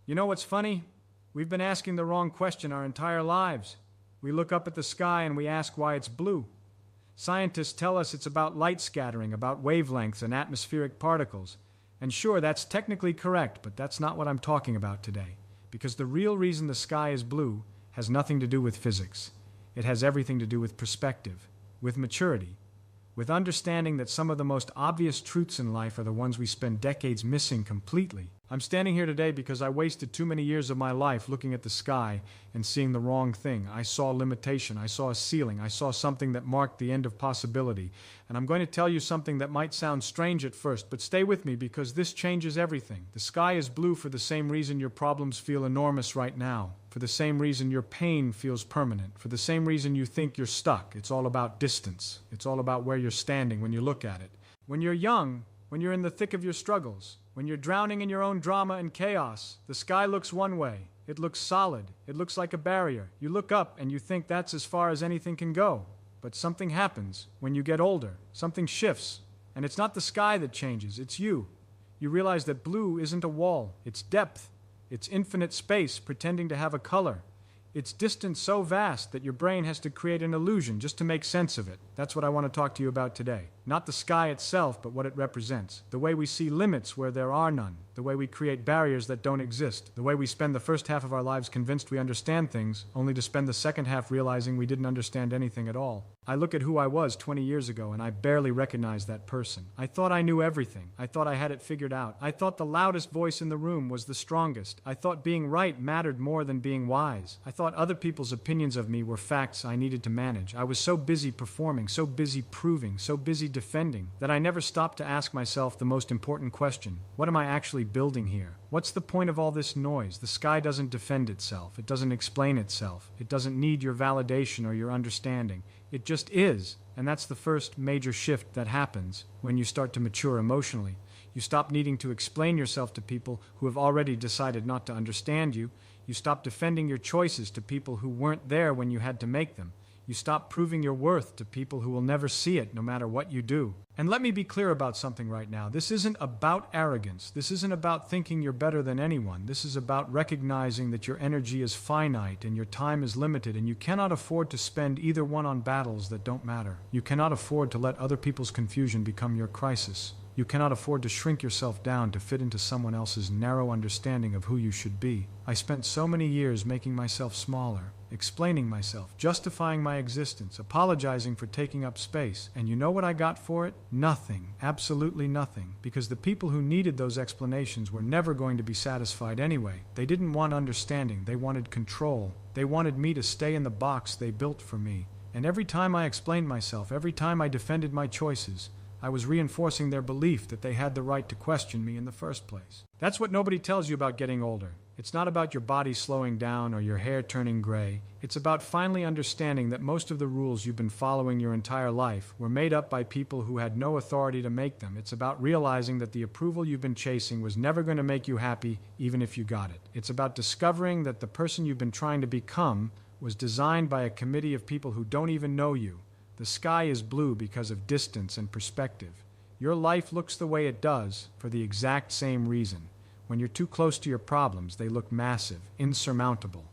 You know what's funny? We've been asking the wrong question our entire lives. We look up at the sky and we ask why it's blue. Scientists tell us it's about light scattering, about wavelengths and atmospheric particles. And sure, that's technically correct, but that's not what I'm talking about today. Because the real reason the sky is blue has nothing to do with physics. It has everything to do with perspective, with maturity, with understanding that some of the most obvious truths in life are the ones we spend decades missing completely. I'm standing here today because I wasted too many years of my life looking at the sky and seeing the wrong thing. I saw limitation, I saw a ceiling, I saw something that marked the end of possibility. And I'm going to tell you something that might sound strange at first, but stay with me because this changes everything. The sky is blue for the same reason your problems feel enormous right now, for the same reason your pain feels permanent, for the same reason you think you're stuck. It's all about distance. It's all about where you're standing when you look at it. When you're young, when you're in the thick of your struggles, when you're drowning in your own drama and chaos, the sky looks one way. It looks solid. It looks like a barrier. You look up and you think that's as far as anything can go. But something happens when you get older. Something shifts. And it's not the sky that changes, it's you. You realize that blue isn't a wall. It's depth. It's infinite space pretending to have a color. It's distance so vast that your brain has to create an illusion just to make sense of it. That's what I want to talk to you about today. Not the sky itself, but what it represents. The way we see limits where there are none. The way we create barriers that don't exist. The way we spend the first half of our lives convinced we understand things, only to spend the second half realizing we didn't understand anything at all. I look at who I was 20 years ago and I barely recognize that person. I thought I knew everything. I thought I had it figured out. I thought the loudest voice in the room was the strongest. I thought being right mattered more than being wise. I thought other people's opinions of me were facts I needed to manage. I was so busy performing, so busy proving, so busy defending, that I never stopped to ask myself the most important question. What am I actually building here? What's the point of all this noise? The sky doesn't defend itself. It doesn't explain itself. It doesn't need your validation or your understanding. It just is. And that's the first major shift that happens when you start to mature emotionally. You stop needing to explain yourself to people who have already decided not to understand you. You stop defending your choices to people who weren't there when you had to make them. You stop proving your worth to people who will never see it no matter what you do. And let me be clear about something right now. This isn't about arrogance. This isn't about thinking you're better than anyone. This is about recognizing that your energy is finite and your time is limited, and you cannot afford to spend either one on battles that don't matter. You cannot afford to let other people's confusion become your crisis. You cannot afford to shrink yourself down to fit into someone else's narrow understanding of who you should be. I spent so many years making myself smaller, explaining myself, justifying my existence, apologizing for taking up space. And you know what I got for it? Nothing. Absolutely nothing. Because the people who needed those explanations were never going to be satisfied anyway. They didn't want understanding. They wanted control. They wanted me to stay in the box they built for me. And every time I explained myself, every time I defended my choices, I was reinforcing their belief that they had the right to question me in the first place. That's what nobody tells you about getting older. It's not about your body slowing down or your hair turning gray. It's about finally understanding that most of the rules you've been following your entire life were made up by people who had no authority to make them. It's about realizing that the approval you've been chasing was never going to make you happy, even if you got it. It's about discovering that the person you've been trying to become was designed by a committee of people who don't even know you. The sky is blue because of distance and perspective. Your life looks the way it does for the exact same reason. When you're too close to your problems, they look massive, insurmountable.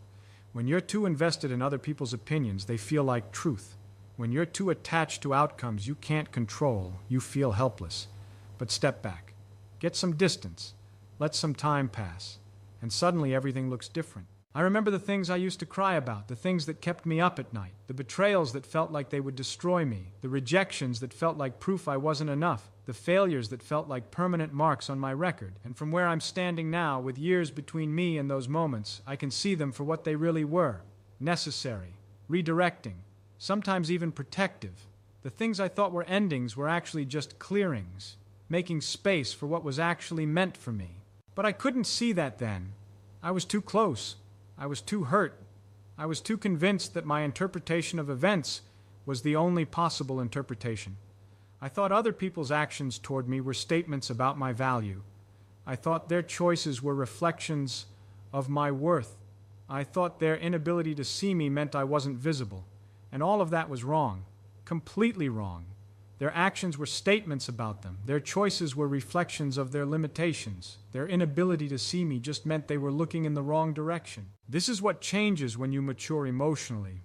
When you're too invested in other people's opinions, they feel like truth. When you're too attached to outcomes you can't control, you feel helpless. But step back. Get some distance. Let some time pass. And suddenly everything looks different. I remember the things I used to cry about, the things that kept me up at night, the betrayals that felt like they would destroy me, the rejections that felt like proof I wasn't enough, the failures that felt like permanent marks on my record. And from where I'm standing now, with years between me and those moments, I can see them for what they really were: necessary, redirecting, sometimes even protective. The things I thought were endings were actually just clearings, making space for what was actually meant for me. But I couldn't see that then. I was too close. I was too hurt. I was too convinced that my interpretation of events was the only possible interpretation. I thought other people's actions toward me were statements about my value. I thought their choices were reflections of my worth. I thought their inability to see me meant I wasn't visible. And all of that was wrong. Completely wrong. Their actions were statements about them. Their choices were reflections of their limitations. Their inability to see me just meant they were looking in the wrong direction. This is what changes when you mature emotionally.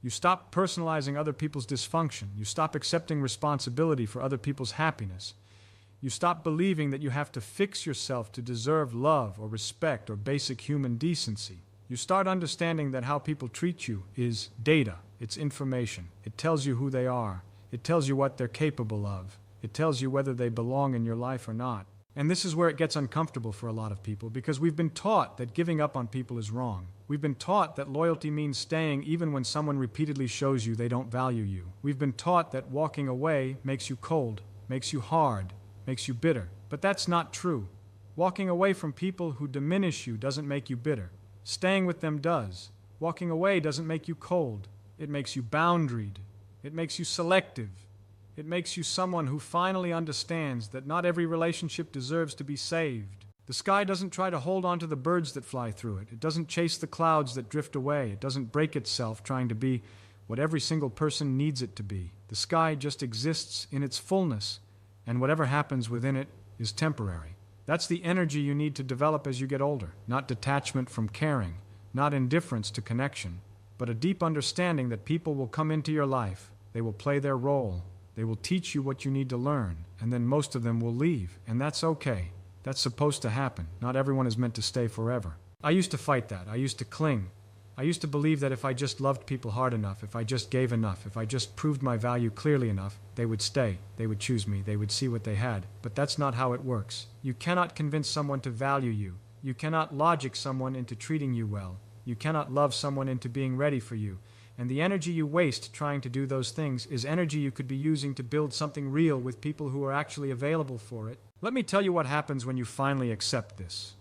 You stop personalizing other people's dysfunction. You stop accepting responsibility for other people's happiness. You stop believing that you have to fix yourself to deserve love or respect or basic human decency. You start understanding that how people treat you is data. It's information. It tells you who they are. It tells you what they're capable of. It tells you whether they belong in your life or not. And this is where it gets uncomfortable for a lot of people, because we've been taught that giving up on people is wrong. We've been taught that loyalty means staying even when someone repeatedly shows you they don't value you. We've been taught that walking away makes you cold, makes you hard, makes you bitter. But that's not true. Walking away from people who diminish you doesn't make you bitter. Staying with them does. Walking away doesn't make you cold. It makes you boundaried. It makes you selective. It makes you someone who finally understands that not every relationship deserves to be saved. The sky doesn't try to hold on to the birds that fly through it. It doesn't chase the clouds that drift away. It doesn't break itself trying to be what every single person needs it to be. The sky just exists in its fullness, and whatever happens within it is temporary. That's the energy you need to develop as you get older. Not detachment from caring, not indifference to connection, but a deep understanding that people will come into your life. They will play their role. They will teach you what you need to learn, and then most of them will leave, and that's okay. That's supposed to happen. Not everyone is meant to stay forever. I used to fight that. I used to cling. I used to believe that if I just loved people hard enough, if I just gave enough, if I just proved my value clearly enough, they would stay. They would choose me. They would see what they had. But that's not how it works. You cannot convince someone to value you. You cannot logic someone into treating you well. You cannot love someone into being ready for you. And the energy you waste trying to do those things is energy you could be using to build something real with people who are actually available for it. Let me tell you what happens when you finally accept this.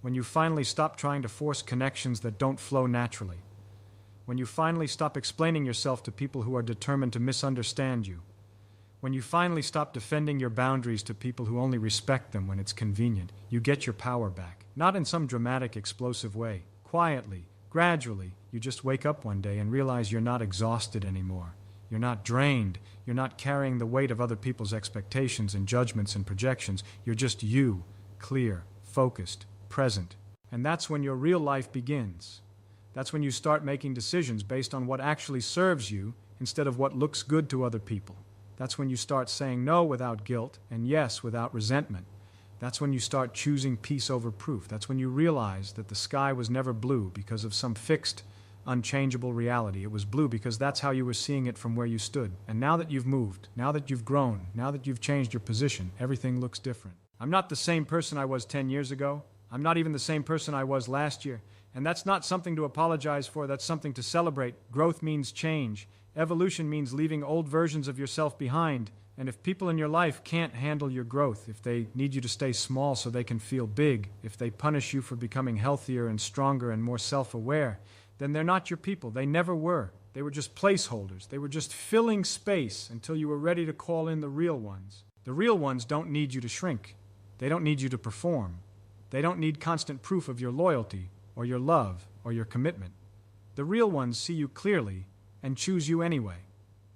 When you finally stop trying to force connections that don't flow naturally. When you finally stop explaining yourself to people who are determined to misunderstand you. When you finally stop defending your boundaries to people who only respect them when it's convenient, you get your power back. Not in some dramatic, explosive way. Quietly, gradually, you just wake up one day and realize you're not exhausted anymore. You're not drained. You're not carrying the weight of other people's expectations and judgments and projections. You're just you, clear, focused, present. And that's when your real life begins. That's when you start making decisions based on what actually serves you instead of what looks good to other people. That's when you start saying no without guilt and yes without resentment. That's when you start choosing peace over proof. That's when you realize that the sky was never blue because of some fixed, unchangeable reality. It was blue because that's how you were seeing it from where you stood. And now that you've moved, now that you've grown, now that you've changed your position, everything looks different. I'm not the same person I was 10 years ago. I'm not even the same person I was last year. And that's not something to apologize for. That's something to celebrate. Growth means change. Evolution means leaving old versions of yourself behind. And if people in your life can't handle your growth, if they need you to stay small so they can feel big, if they punish you for becoming healthier and stronger and more self-aware, then they're not your people. They never were. They were just placeholders. They were just filling space until you were ready to call in the real ones. The real ones don't need you to shrink. They don't need you to perform. They don't need constant proof of your loyalty or your love or your commitment. The real ones see you clearly and choose you anyway.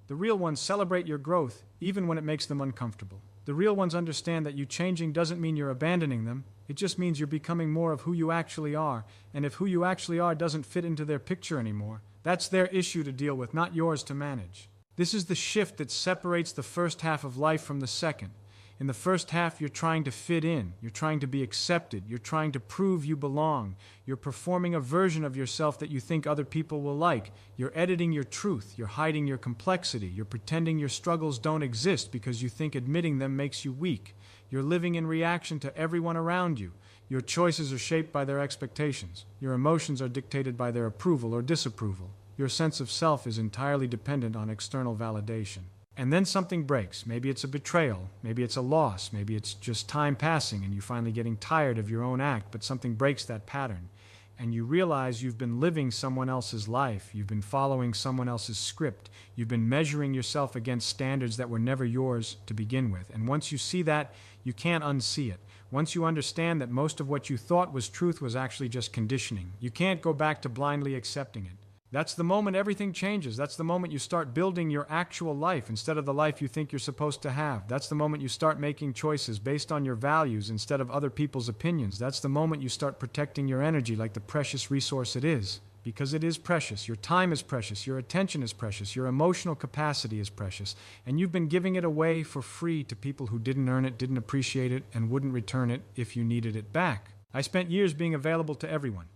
The real ones celebrate your growth even when it makes them uncomfortable. The real ones understand that you changing doesn't mean you're abandoning them. It just means you're becoming more of who you actually are. And if who you actually are doesn't fit into their picture anymore, that's their issue to deal with, not yours to manage. This is the shift that separates the first half of life from the second. In the first half, you're trying to fit in. You're trying to be accepted. You're trying to prove you belong. You're performing a version of yourself that you think other people will like. You're editing your truth. You're hiding your complexity. You're pretending your struggles don't exist because you think admitting them makes you weak. You're living in reaction to everyone around you. Your choices are shaped by their expectations. Your emotions are dictated by their approval or disapproval. Your sense of self is entirely dependent on external validation. And then something breaks. Maybe it's a betrayal. Maybe it's a loss. Maybe it's just time passing and you finally getting tired of your own act, but something breaks that pattern. And you realize you've been living someone else's life. You've been following someone else's script. You've been measuring yourself against standards that were never yours to begin with. And once you see that, you can't unsee it. Once you understand that most of what you thought was truth was actually just conditioning, you can't go back to blindly accepting it. That's the moment everything changes. That's the moment you start building your actual life instead of the life you think you're supposed to have. That's the moment you start making choices based on your values instead of other people's opinions. That's the moment you start protecting your energy like the precious resource it is. Because it is precious. Your time is precious. Your attention is precious. Your emotional capacity is precious. And you've been giving it away for free to people who didn't earn it, didn't appreciate it, and wouldn't return it if you needed it back. I spent years being available to everyone.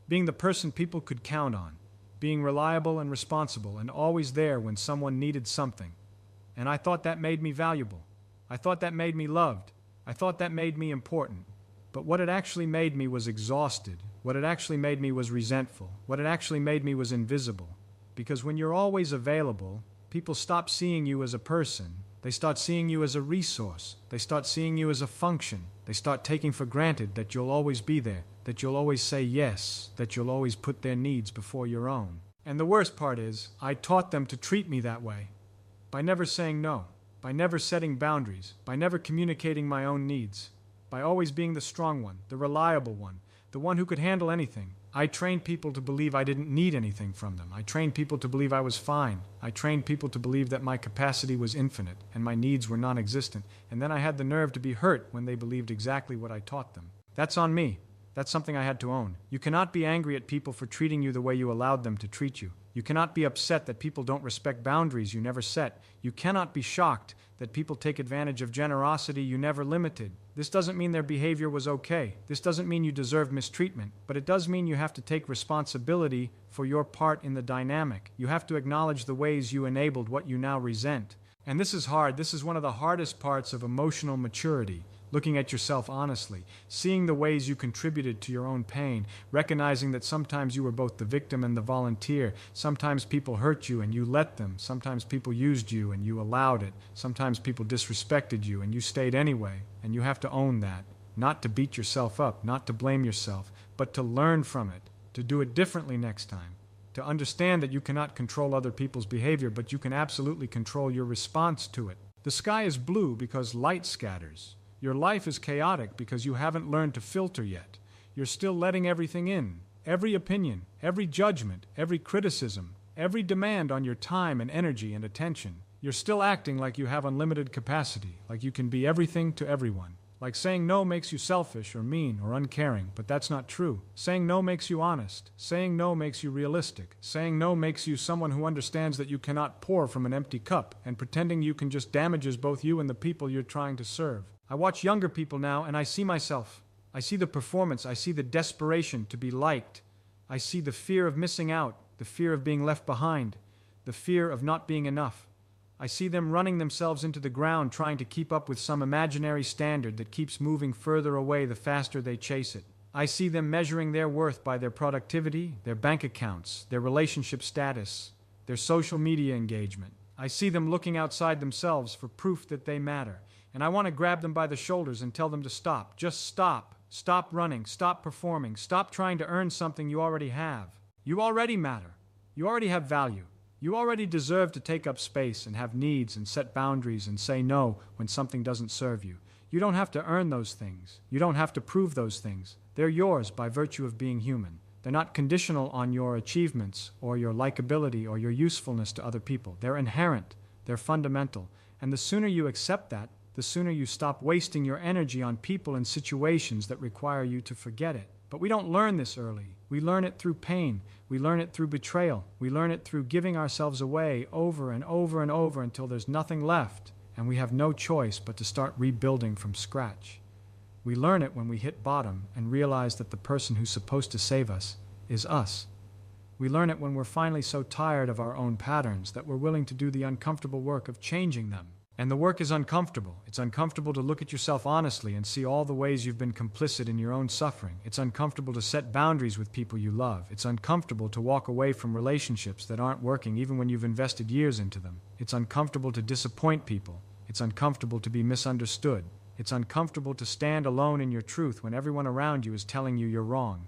Being the person people could count on. Being reliable and responsible and always there when someone needed something. And I thought that made me valuable. I thought that made me loved. I thought that made me important. But what it actually made me was exhausted. What it actually made me was resentful. What it actually made me was invisible. Because when you're always available, people stop seeing you as a person. They start seeing you as a resource. They start seeing you as a function. They start taking for granted that you'll always be there, that you'll always say yes, that you'll always put their needs before your own. And the worst part is, I taught them to treat me that way. By never saying no, by never setting boundaries, by never communicating my own needs, by always being the strong one, the reliable one, the one who could handle anything. I trained people to believe I didn't need anything from them. I trained people to believe I was fine. I trained people to believe that my capacity was infinite and my needs were non-existent. And then I had the nerve to be hurt when they believed exactly what I taught them. That's on me. That's something I had to own. You cannot be angry at people for treating you the way you allowed them to treat you. You cannot be upset that people don't respect boundaries you never set. You cannot be shocked that people take advantage of generosity you never limited. This doesn't mean their behavior was okay. This doesn't mean you deserve mistreatment. But it does mean you have to take responsibility for your part in the dynamic. You have to acknowledge the ways you enabled what you now resent. And this is hard. This is one of the hardest parts of emotional maturity. Looking at yourself honestly, seeing the ways you contributed to your own pain, recognizing that sometimes you were both the victim and the volunteer. Sometimes people hurt you and you let them. Sometimes people used you and you allowed it. Sometimes people disrespected you and you stayed anyway. And you have to own that. Not to beat yourself up, not to blame yourself, but to learn from it, to do it differently next time. To understand that you cannot control other people's behavior, but you can absolutely control your response to it. The sky is blue because light scatters. Your life is chaotic because you haven't learned to filter yet. You're still letting everything in. Every opinion, every judgment, every criticism, every demand on your time and energy and attention. You're still acting like you have unlimited capacity, like you can be everything to everyone. Like saying no makes you selfish or mean or uncaring, but that's not true. Saying no makes you honest. Saying no makes you realistic. Saying no makes you someone who understands that you cannot pour from an empty cup, and pretending you can just damages both you and the people you're trying to serve. I watch younger people now and I see myself. I see the performance. I see the desperation to be liked. I see the fear of missing out, the fear of being left behind, the fear of not being enough. I see them running themselves into the ground trying to keep up with some imaginary standard that keeps moving further away the faster they chase it. I see them measuring their worth by their productivity, their bank accounts, their relationship status, their social media engagement. I see them looking outside themselves for proof that they matter. And I want to grab them by the shoulders and tell them to stop. Just stop. Stop running. Stop performing. Stop trying to earn something you already have. You already matter. You already have value. You already deserve to take up space and have needs and set boundaries and say no when something doesn't serve you. You don't have to earn those things. You don't have to prove those things. They're yours by virtue of being human. They're not conditional on your achievements or your likability or your usefulness to other people. They're inherent. They're fundamental. And the sooner you accept that, the sooner you stop wasting your energy on people and situations that require you to forget it. But we don't learn this early. We learn it through pain. We learn it through betrayal. We learn it through giving ourselves away over and over and over until there's nothing left, and we have no choice but to start rebuilding from scratch. We learn it when we hit bottom and realize that the person who's supposed to save us is us. We learn it when we're finally so tired of our own patterns that we're willing to do the uncomfortable work of changing them. And the work is uncomfortable. It's uncomfortable to look at yourself honestly and see all the ways you've been complicit in your own suffering. It's uncomfortable to set boundaries with people you love. It's uncomfortable to walk away from relationships that aren't working even when you've invested years into them. It's uncomfortable to disappoint people. It's uncomfortable to be misunderstood. It's uncomfortable to stand alone in your truth when everyone around you is telling you you're wrong.